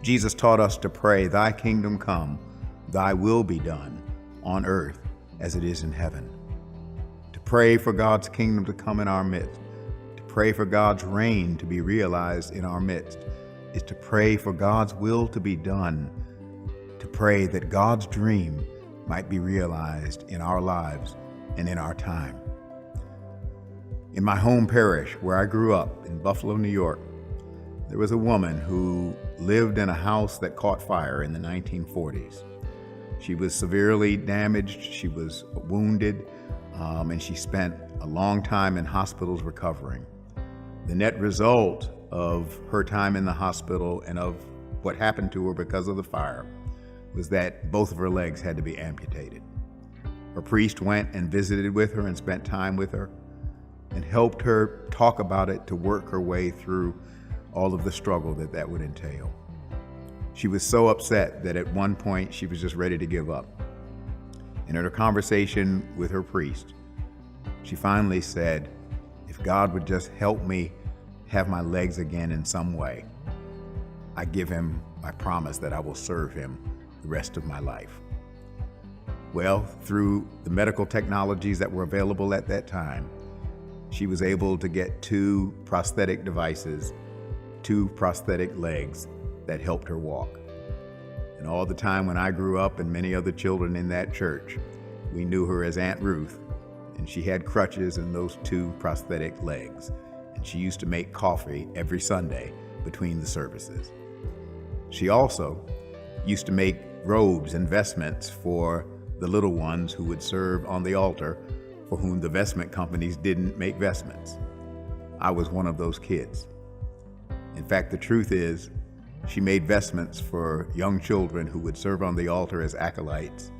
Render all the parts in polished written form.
Jesus taught us to pray, "Thy kingdom come, thy will be done on earth as it is in heaven." To pray for God's kingdom to come in our midst, to pray for God's reign to be realized in our midst, is to pray for God's will to be done, to pray that God's dream might be realized in our lives and in our time. In my home parish, where I grew up in Buffalo, New York, there was a woman who lived in a house that caught fire in the 1940s. She was severely damaged, she was wounded, and she spent a long time in hospitals recovering. The net result of her time in the hospital and of what happened to her because of the fire was that both of her legs had to be amputated. Her priest went and visited with her and spent time with her and helped her talk about it to work her way through all of the struggle that would entail. She was so upset that at one point she was just ready to give up. And in her conversation with her priest, she finally said, "If God would just help me have my legs again in some way, I promise that I will serve him the rest of my life." Well, through the medical technologies that were available at that time, she was able to get 2 prosthetic devices, 2 prosthetic legs that helped her walk. And all the time when I grew up and many other children in that church, we knew her as Aunt Ruth, and she had crutches and those 2 prosthetic legs. And she used to make coffee every Sunday between the services. She also used to make robes and vestments for the little ones who would serve on the altar, for whom the vestment companies didn't make vestments. I was one of those kids. In fact, the truth is, she made vestments for young children who would serve on the altar as acolytes,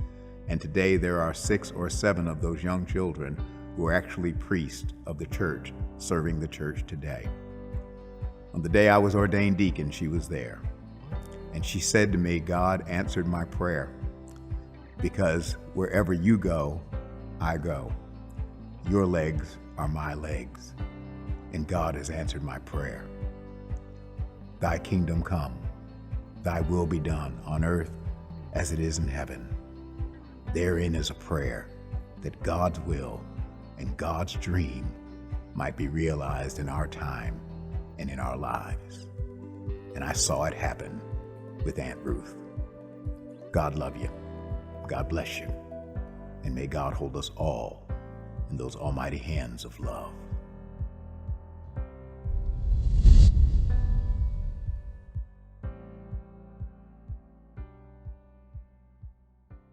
and today there are 6 or 7 of those young children who are actually priests of the church, serving the church today. On the day I was ordained deacon, she was there, and she said to me, "God answered my prayer, because wherever you go, I go. Your legs are my legs, and God has answered my prayer. Thy kingdom come, thy will be done on earth as it is in heaven." Therein is a prayer that God's will and God's dream might be realized in our time and in our lives. And I saw it happen with Aunt Ruth. God love you. God bless you. And may God hold us all in those almighty hands of love.